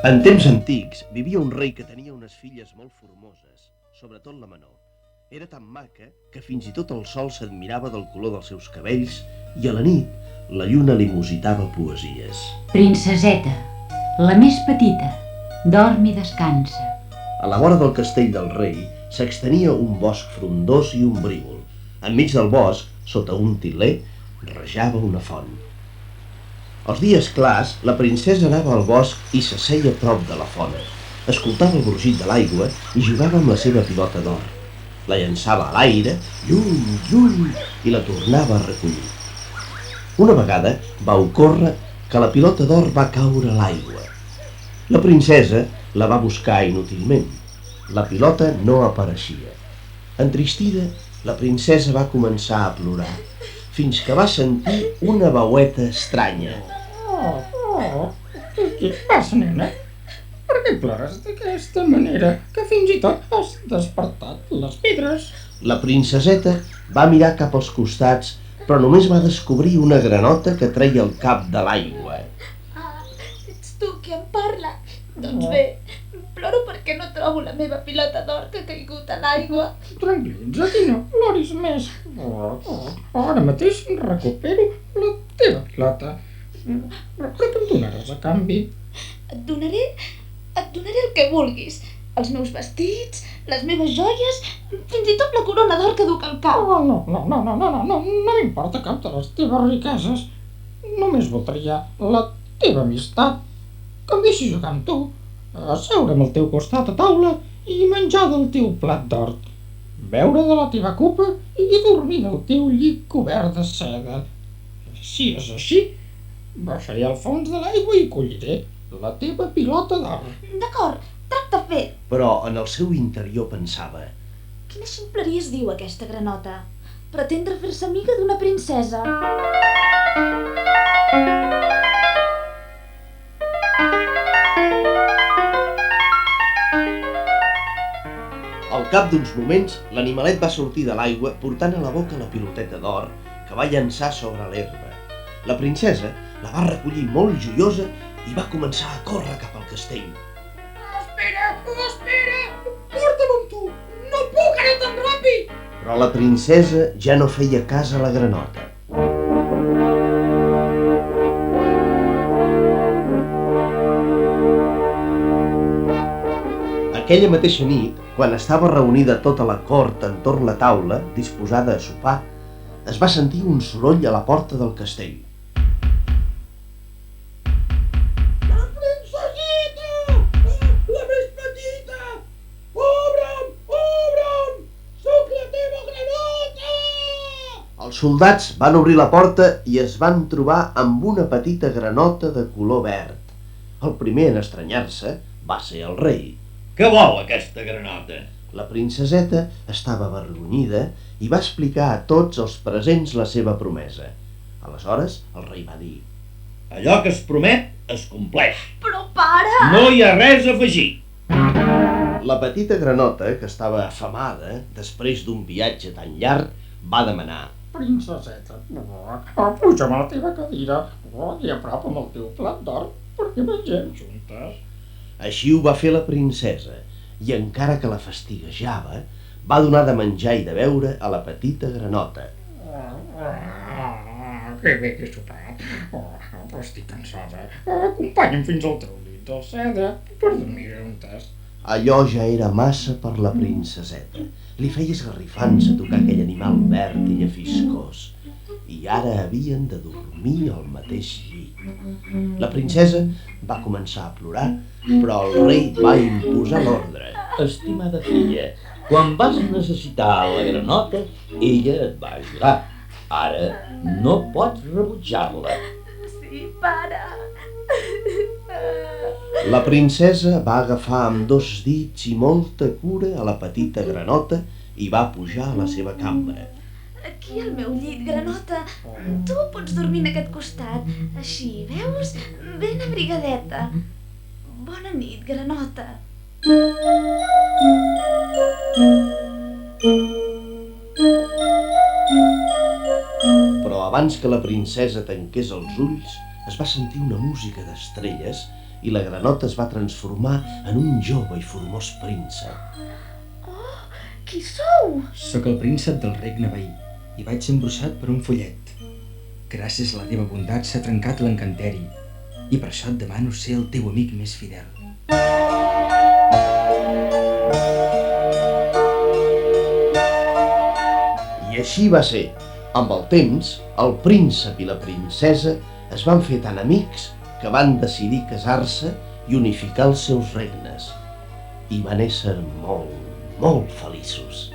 En temps antics vivia un rei que tenia unes filles molt formoses, sobretot la menor. Era tan maca que fins i tot el sol s'admirava del color dels seus cabells i a la nit la lluna li musitava poesies. Princeseta, la més petita, dorm i descansa. A la vora del castell del rei s'extenia un bosc frondós i ombrívol. Enmig del bosc, sota un tiler, rajava una font. Els dies clars, la princesa anava al bosc i s'asseia a prop de la font. Escoltava el brogit de l'aigua i jugava amb la seva pilota d'or. La llançava a l'aire, lluny, lluny, i la tornava a recollir. Una vegada va ocórrer que la pilota d'or va caure a l'aigua. La princesa la va buscar inútilment. La pilota no apareixia. Entristida, la princesa va començar a plorar, fins que va sentir una veueta estranya. Què et passa, nena? Per què plores d'aquesta manera, que fins i tot has despertat les pedres? La princeseta va mirar cap als costats, però només va descobrir una granota que treia el cap de l'aigua. Ets tu qui em parla? Doncs bé, ploro perquè no trobo la meva pilota d'or que ha caigut a l'aigua. Tranquil·litza't i no ploris més. Ara mateix recupero la teva pilota. Però què em donaràs a canvi? Et donaré el que vulguis. Els meus vestits, les meves joies, fins i tot la corona d'or que duc al cap. No m'importa cap de les teves riqueses. Només voldria la teva amistat. Que em deixis jugar amb tu, asseure'm al teu costat a taula i menjar del teu plat d'or, beure de la teva copa i dormir al teu llit cobert de seda. Si és així, baixaré al fons de l'aigua i colliré la teva pilota d'or. D'acord, tracte fet. Però en el seu interior pensava: Quina ximpleria es diu aquesta granota? Pretendre fer-se amiga d'una princesa. Al cap d'uns moments, l'animalet va sortir de l'aigua portant a la boca la piloteta d'or que va llançar sobre l'herba. La princesa la va recollir molt joiosa i va començar a córrer cap al castell. Espera! Porta'm amb tu! No puc anar tan ràpid! Però la princesa ja no feia cas a la granota. Aquella mateixa nit, quan estava reunida tota la cort entorn la taula, disposada a sopar, es va sentir un soroll a la porta del castell. La princeseta! La més petita! Obre'm! Soc la teva granota! Els soldats van obrir la porta i es van trobar amb una petita granota de color verd. El primer en estranyar-se va ser el rei. Què vol aquesta granota? La princeseta estava avergonyida i va explicar a tots els presents la seva promesa. Aleshores, el rei va dir: Allò que es promet es compleix. Però pare! No hi ha res a afegir. La petita granota, que estava afamada després d'un viatge tan llarg, va demanar: Princeseta, puja'm a la teva cadira i apropa'm el teu plat d'or perquè mengem juntes. Així ho va fer la princesa, i encara que la fastiguejava, va donar de menjar i de beure a la petita granota. Que bé que he sopat. Però estic cansada. Acompanya'm fins al teu llit de seda per dormir juntes. Allò ja era massa per la princeseta. Li feia esgarrifants a tocar aquell animal verd i llefiscós. I ara havien de dormir al mateix llit. La princesa va començar a plorar, però el rei va imposar l'ordre. Estimada filla, quan vas necessitar la granota, ella et va ajudar. Ara no pots rebutjar-la. Sí, pare. La princesa va agafar amb dos dits i molta cura a la petita granota i va pujar a la seva cambra. Aquí al meu llit, granota. Tu pots dormir en aquest costat. Així, veus? Ben abrigadeta. Bona nit, granota. Però abans que la princesa tanqués els ulls, es va sentir una música d'estrelles i la granota es va transformar en un jove i formós príncep. Qui sou? Sóc el príncep del regne veí i vaig ser embruixat per un follet. Gràcies a la teva bondat s'ha trencat l'encanteri i per això et demano ser el teu amic més fidel. I així va ser. Amb el temps, el príncep i la princesa es van fer tan amics que van decidir casar-se i unificar els seus regnes. I van ésser molt, molt feliços.